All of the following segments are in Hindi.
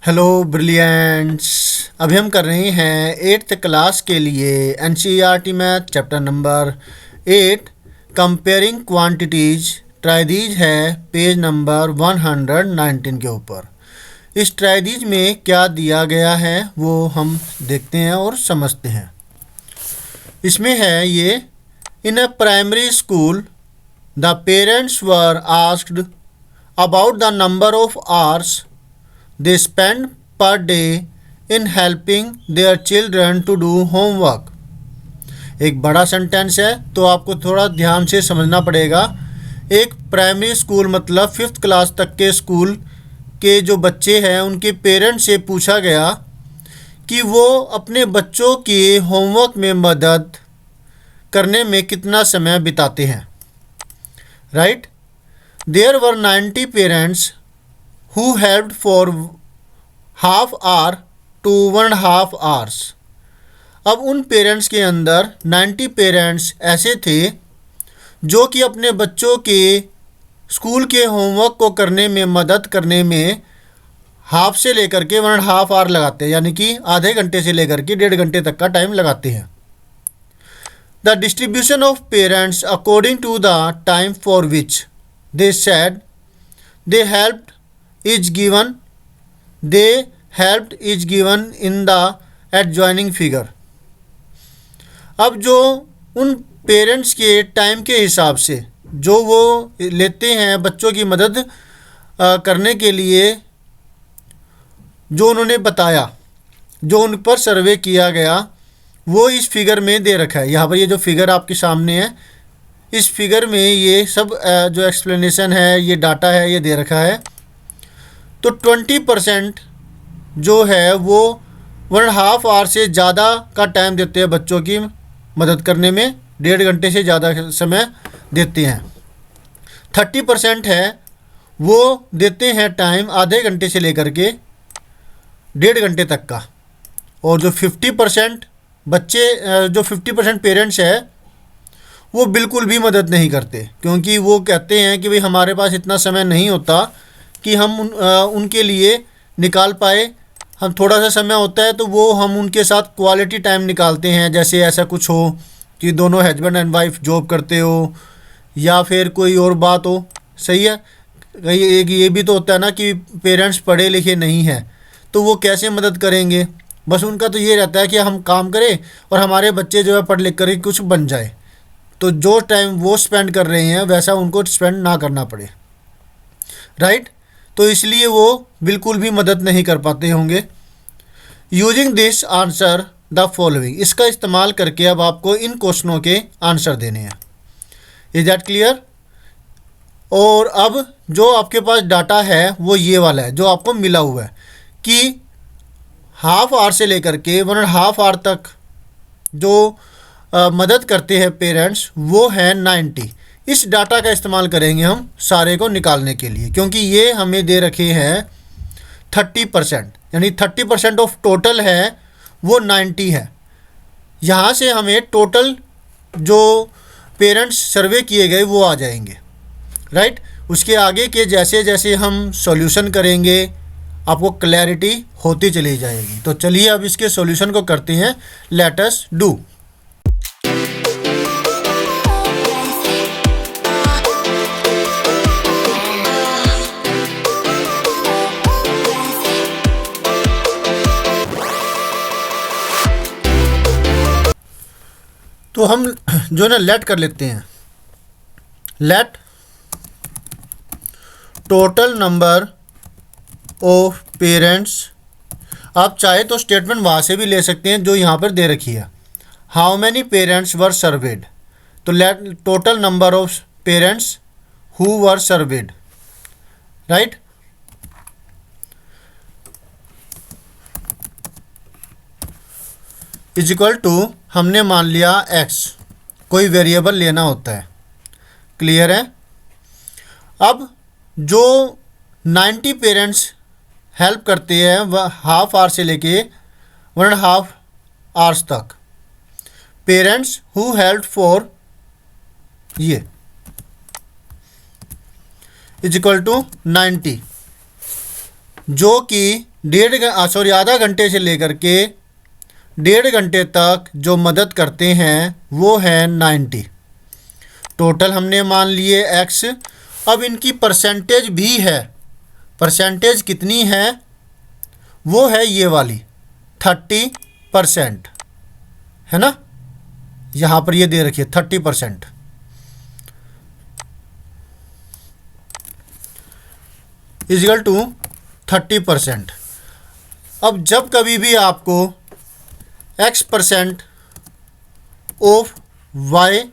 Hello brilliants. अभी हम कर रहे हैं 8th क्लास के लिए NCERT math chapter number 8 comparing quantities. Try these है पेज नंबर 119 के ऊपर। इस ट्राइदीज में क्या दिया गया है वो हम देखते हैं और समझते हैं। इसमें है ये, in a primary school the parents were asked about the number of hours they spend per day in helping their children to do homework। एक बड़ा सेंटेंस है तो आपको थोड़ा ध्यान से समझना पड़ेगा। एक प्राइमरी स्कूल मतलब 5th क्लास तक के स्कूल के जो बच्चे हैं उनके पेरेंट्स से पूछा गया कि वो अपने बच्चों के होमवर्क में मदद करने में कितना समय बिताते हैं। Right, there were 90 parents who helped for half hour to 1.5 hours। अब उन पेरेंट्स के अंदर 90 पेरेंट्स ऐसे थे जो कि अपने बच्चों के स्कूल के होमवर्क को करने में मदद करने में हाफ से लेकर के 1.5 आवर लगाते हैं, यानी कि आधे घंटे से लेकर के 1.5 घंटे तक का टाइम लगाते हैं। The distribution of parents according to the time for which they said they helped is given in the adjoining figure। अब जो उन पेरेंट्स के टाइम के हिसाब से जो वो लेते हैं बच्चों की मदद करने के लिए, जो उन्होंने बताया, जो उन पर सर्वे किया गया, वो इस फिगर में दे रखा है। यहाँ पर ये जो फिगर आपके सामने है, इस फिगर में ये सब जो एक्सप्लेनेशन है, ये डाटा है, ये दे रखा है। तो 20% जो है वो 1.5 आवर से ज़्यादा का टाइम देते हैं बच्चों की मदद करने में, 1.5 घंटे से ज़्यादा समय देते हैं। 30% है वो देते हैं टाइम आधे घंटे से लेकर के 1.5 घंटे तक का। और जो 50% बच्चे, जो 50% पेरेंट्स है वो बिल्कुल भी मदद नहीं करते, क्योंकि वो कहते हैं कि भाई हमारे पास इतना समय नहीं होता कि हम उनके लिए निकाल पाए। हम थोड़ा सा समय होता है तो वो हम उनके साथ क्वालिटी टाइम निकालते हैं, जैसे ऐसा कुछ हो कि दोनों हस्बैंड एंड वाइफ जॉब करते हो या फिर कोई और बात हो। सही है, एक ये भी तो होता है ना कि पेरेंट्स पढ़े लिखे नहीं हैं तो वो कैसे मदद करेंगे। बस उनका तो ये रहता है कि हम काम करें और हमारे बच्चे जो है पढ़ लिख कर कुछ बन जाए, तो जो टाइम वो स्पेंड कर रहे हैं वैसा उनको स्पेंड ना करना पड़े। राइट, तो इसलिए वो बिल्कुल भी मदद नहीं कर पाते होंगे। Using this answer the following, इसका इस्तेमाल करके अब आपको इन क्वेश्चनों के आंसर देने हैं। Is that clear? और अब जो आपके पास डाटा है वो ये वाला है जो आपको मिला हुआ है कि हाफ आवर से लेकर के 1.5 आवर तक जो मदद करते हैं पेरेंट्स वो है 90। इस डाटा का इस्तेमाल करेंगे हम सारे को निकालने के लिए, क्योंकि ये हमें दे रखे हैं 30%, यानी 30% ऑफ टोटल है वो 90 है। यहाँ से हमें टोटल जो पेरेंट्स सर्वे किए गए वो आ जाएंगे। राइट, उसके आगे के जैसे जैसे हम सॉल्यूशन करेंगे आपको क्लैरिटी होती चली जाएगी। तो चलिए अब इसके सॉल्यूशन को करते हैं। Let us do. तो हम जो ना लेट कर लेते हैं, late total number of parents. आप चाहे तो स्टेटमेंट वहाँ से भी ले सकते हैं जो यहाँ पर दे रखी है। How many parents were surveyed, तो let total number of parents who were surveyed. Right, is equal to, हमने मान लिया x, कोई वेरिएबल लेना होता है। क्लियर है? अब जो 90 पेरेंट्स हेल्प करते हैं वह हाफ आवर से लेके 1.5 आवर्स तक। पेरेंट्स हु हेल्प फॉर ये इज इक्वल टू 90, जो कि आधा घंटे से लेकर के 1.5 घंटे तक जो मदद करते हैं वो है 90। टोटल हमने मान लिए x। अब इनकी परसेंटेज भी है। परसेंटेज कितनी है? वो है ये वाली 30%, है ना। यहाँ पर ये दे रखिए 30%। Is equal to 30%। अब जब कभी भी आपको x% of y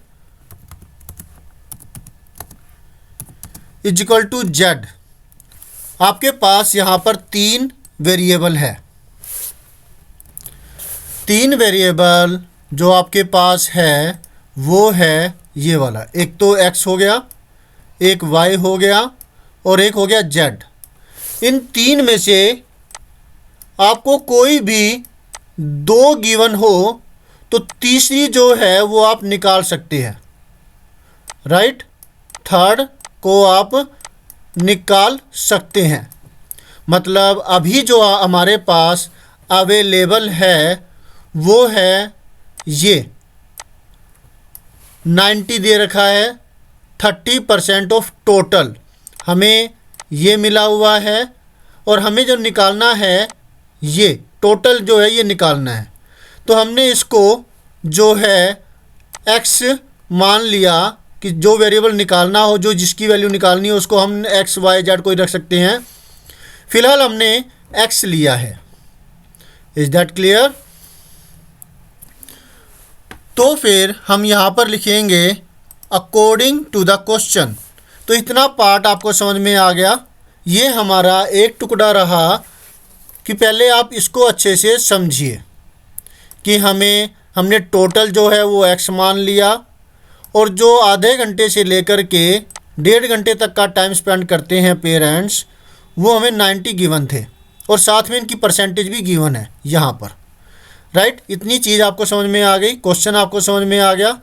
is equal to z, आपके पास यहाँ पर 3 वेरिएबल है। 3 वेरिएबल जो आपके पास है वो है ये वाला, एक तो x हो गया, एक y हो गया और एक हो गया z। इन 3 में से आपको कोई भी 2 गिवन हो तो तीसरी जो है वो आप निकाल सकते हैं, राइट। थर्ड को आप निकाल सकते हैं। मतलब अभी जो हमारे पास अवेलेबल है वो है ये 90 दे रखा है। 30% ऑफ टोटल हमें ये मिला हुआ है और हमें जो निकालना है ये टोटल जो है ये निकालना है। तो हमने इसको जो है x मान लिया कि जो वेरिएबल निकालना हो, जो जिसकी वैल्यू निकालनी हो उसको हम x y z कोई रख सकते हैं। फिलहाल हमने x लिया है। Is that clear? तो फिर हम यहाँ पर लिखेंगे अकॉर्डिंग टू द क्वेश्चन। तो इतना पार्ट आपको समझ में आ गया। ये हमारा एक टुकड़ा रहा कि पहले आप इसको अच्छे से समझिए कि हमने टोटल जो है वो x मान लिया और जो आधे घंटे से लेकर के 1.5 घंटे तक का टाइम स्पेंड करते हैं पेरेंट्स, वो हमें 90 गिवन थे और साथ में इनकी परसेंटेज भी गिवन है यहाँ पर, राइट। इतनी चीज़ आपको समझ में आ गई, क्वेश्चन आपको समझ में आ गया।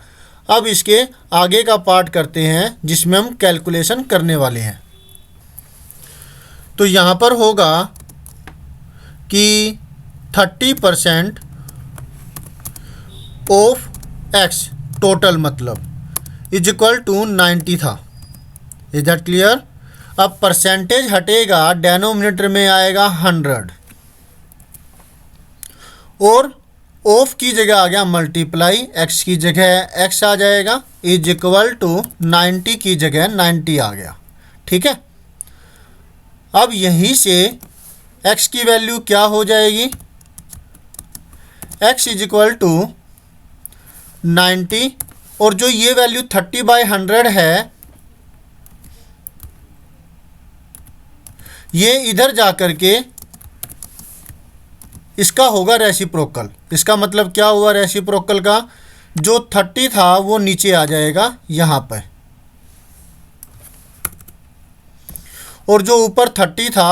अब इसके आगे का पार्ट करते हैं जिसमें हम कैलकुलेशन करने वाले हैं। तो यहाँ पर होगा कि 30% ऑफ x टोटल मतलब इज इक्वल टू 90 था। Is that clear? अब परसेंटेज हटेगा, डेनोमिनेटर में आएगा 100 और ऑफ की जगह आ गया मल्टीप्लाई, x की जगह x आ जाएगा, इज इक्वल टू 90 की जगह 90 आ गया। ठीक है। अब यहीं से x की वैल्यू क्या हो जाएगी? x इज इक्वल टू 90 और जो ये वैल्यू 30/100 है ये इधर जा कर के इसका होगा रेसिप्रोकल। इसका मतलब क्या हुआ रेसिप्रोकल का? जो 30 था वो नीचे आ जाएगा यहाँ पर और जो ऊपर 30 था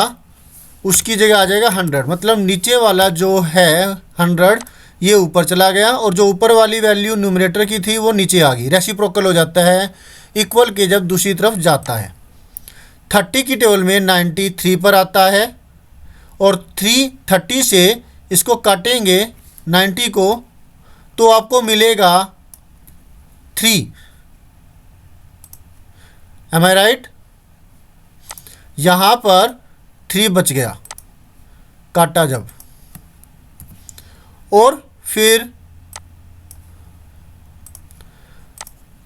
उसकी जगह आ जाएगा 100। मतलब नीचे वाला जो है 100 ये ऊपर चला गया और जो ऊपर वाली वैल्यू न्यूमरेटर की थी वो नीचे आ गई। रेसिप्रोकल हो जाता है इक्वल के जब दूसरी तरफ जाता है। 30 की टेबल में 93 पर आता है और 30 से इसको काटेंगे 90 को तो आपको मिलेगा 3। एम आई राइट? यहाँ पर 3 बच गया काटा जब, और फिर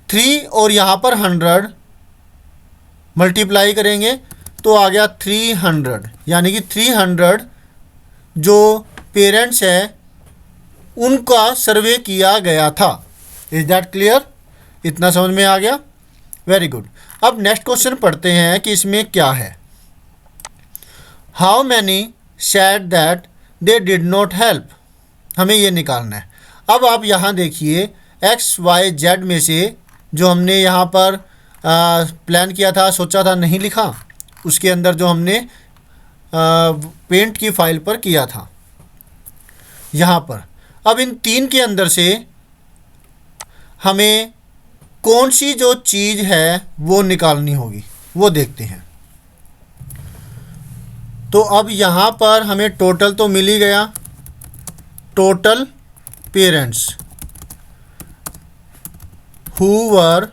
3 और यहाँ पर 100 मल्टीप्लाई करेंगे तो आ गया 300। यानी कि 300 जो पेरेंट्स हैं उनका सर्वे किया गया था। Is that clear? इतना समझ में आ गया? Very good. अब नेक्स्ट क्वेश्चन पढ़ते हैं कि इसमें क्या है। How many said that they did not help, हमें ये निकालना है। अब आप यहाँ देखिए एक्स वाई जेड में से जो हमने यहाँ पर प्लान किया था, सोचा था, नहीं लिखा, उसके अंदर जो हमने पेंट की फाइल पर किया था यहाँ पर। अब इन 3 के अंदर से हमें कौन सी जो चीज़ है वो निकालनी होगी वो देखते हैं। तो अब यहाँ पर हमें टोटल तो मिल ही गया, total parents who were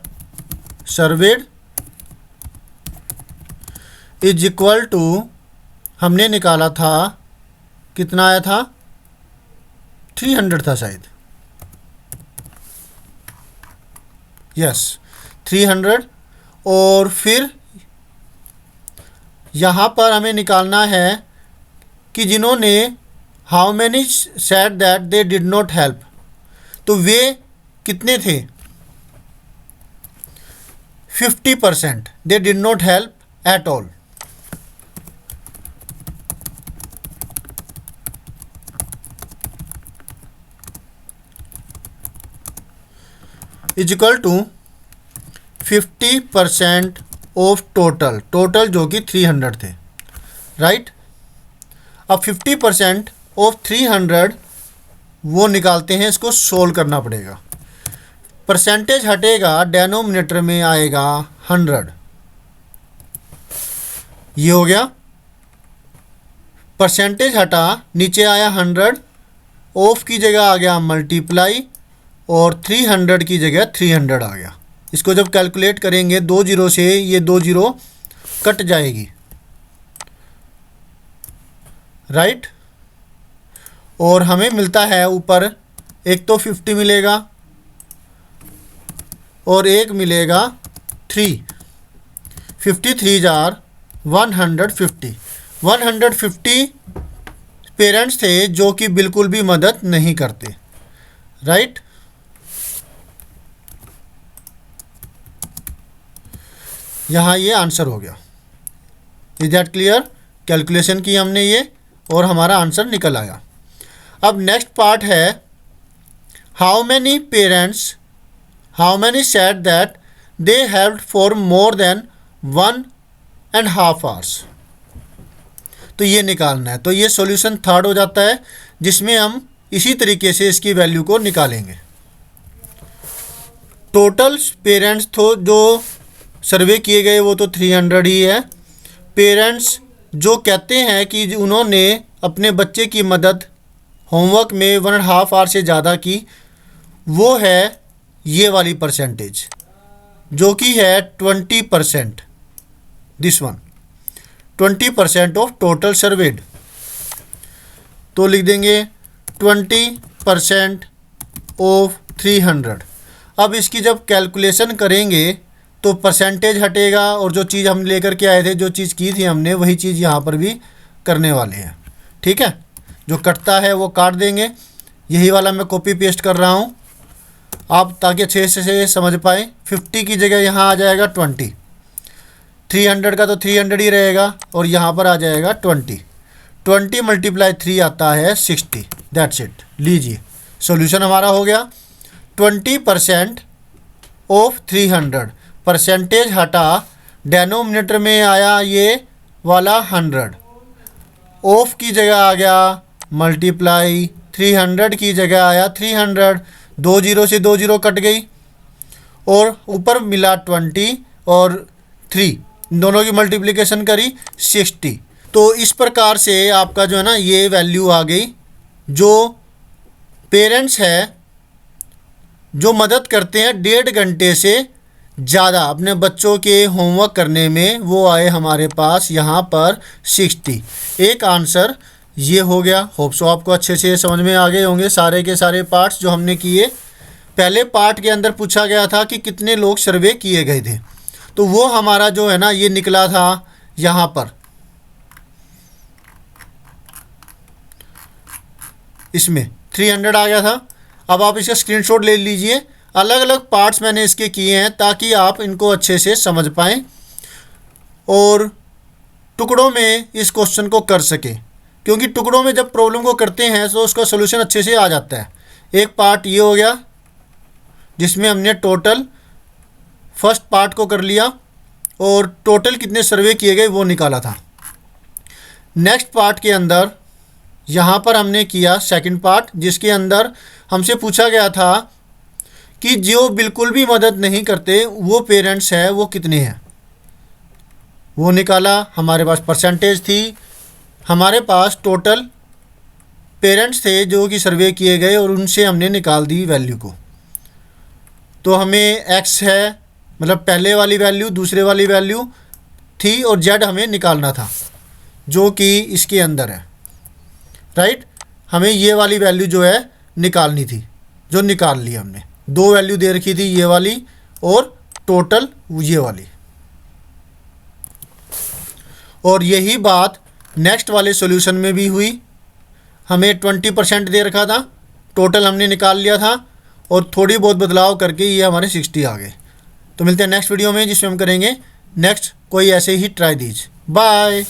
surveyed is equal to, हमने निकाला था कितना आया था, 300 था शायद, यस 300। और फिर यहाँ पर हमें निकालना है कि जिन्होंने how many said that they did not help, तो वे कितने थे, 50%, they did not help at all. Is equal to 50% of total जो कि 300 थे, राइट। अब 50% ऑफ 300 वो निकालते हैं, इसको सोल्व करना पड़ेगा। परसेंटेज हटेगा, डेनोमिनेटर में आएगा 100, ये हो गया। परसेंटेज हटा, नीचे आया 100, ऑफ की जगह आ गया मल्टीप्लाई, और 300 की जगह 300 आ गया। इसको जब कैलकुलेट करेंगे 2 जीरो से ये 2 जीरो कट जाएगी, राइट। और हमें मिलता है ऊपर, एक तो 50 मिलेगा और एक मिलेगा 3, 53 जार 150। 150 पेरेंट्स थे जो कि बिल्कुल भी मदद नहीं करते, राइट। यहाँ ये आंसर हो गया। Is that clear? कैलकुलेशन की हमने ये और हमारा आंसर निकल आया। अब नेक्स्ट पार्ट है, how many parents, how many said that they helped for more than 1.5 hours. तो ये निकालना है। तो ये सॉल्यूशन थर्ड हो जाता है, जिसमें हम इसी तरीके से इसकी वैल्यू को निकालेंगे। टोटल पेरेंट्स तो जो सर्वे किए गए वो तो 300 ही है। पेरेंट्स जो कहते हैं कि उन्होंने अपने बच्चे की मदद होमवर्क में 1.5 आवर से ज़्यादा की, वो है ये वाली परसेंटेज, जो कि है 20%। This one 20% of total served. तो लिख देंगे 20% ऑफ 300। अब इसकी जब कैलकुलेशन करेंगे तो परसेंटेज हटेगा, और जो चीज़ हम लेकर के आए थे, जो चीज़ की थी हमने, वही चीज़ यहाँ पर भी करने वाले हैं। ठीक है, जो कटता है वो काट देंगे। यही वाला मैं कॉपी पेस्ट कर रहा हूँ आप, ताकि अच्छे से समझ पाए। 50 की जगह यहाँ आ जाएगा 20, 300 का तो 300 ही रहेगा, और यहाँ पर आ जाएगा 20 × 3 आता है 60। That's it. लीजिए सॉल्यूशन हमारा हो गया। 20% ऑफ 300, परसेंटेज हटा, डेनोमिनेटर में आया ये वाला 100, ऑफ की जगह आ गया मल्टीप्लाई, 300 की जगह आया 300, 2 जीरो से 2 जीरो कट गई, और ऊपर मिला 20 और 3, दोनों की मल्टीप्लिकेशन करी 60। तो इस प्रकार से आपका जो है ना ये वैल्यू आ गई। जो पेरेंट्स है जो मदद करते हैं 1.5 घंटे से ज़्यादा अपने बच्चों के होमवर्क करने में, वो आए हमारे पास यहाँ पर 60। एक आंसर ये हो गया। होप सो आपको अच्छे से समझ में आ गए होंगे सारे के सारे पार्ट्स जो हमने किए। पहले पार्ट के अंदर पूछा गया था कि कितने लोग सर्वे किए गए थे, तो वो हमारा जो है ना ये निकला था यहाँ पर, इसमें 300 आ गया था। अब आप इसका स्क्रीनशॉट ले लीजिए। अलग अलग पार्ट्स मैंने इसके किए हैं ताकि आप इनको अच्छे से समझ पाएँ और टुकड़ों में इस क्वेश्चन को कर सकें, क्योंकि टुकड़ों में जब प्रॉब्लम को करते हैं तो उसका सोल्यूशन अच्छे से आ जाता है। एक पार्ट ये हो गया जिसमें हमने टोटल फर्स्ट पार्ट को कर लिया और टोटल कितने सर्वे किए गए वो निकाला था। नेक्स्ट पार्ट के अंदर यहाँ पर हमने किया सेकंड पार्ट, जिसके अंदर हमसे पूछा गया था कि जो बिल्कुल भी मदद नहीं करते वो पेरेंट्स है वो कितने हैं, वो निकाला। हमारे पास परसेंटेज थी हमारे पास टोटल पेरेंट्स थे जो कि सर्वे किए गए और उनसे हमने निकाल दी वैल्यू को। तो हमें x है, मतलब पहले वाली वैल्यू, दूसरे वाली वैल्यू थी और z हमें निकालना था जो कि इसके अंदर है, राइट। हमें ये वाली वैल्यू जो है निकालनी थी, जो निकाल ली हमने। दो वैल्यू दे रखी थी, ये वाली और टोटल ये वाली। और यही बात नेक्स्ट वाले सॉल्यूशन में भी हुई। हमें 20% दे रखा था, टोटल हमने निकाल लिया था और थोड़ी बहुत बदलाव करके ये हमारे 60 आ गए। तो मिलते हैं नेक्स्ट वीडियो में जिसमें हम करेंगे नेक्स्ट कोई ऐसे ही ट्राई दीज। बाय।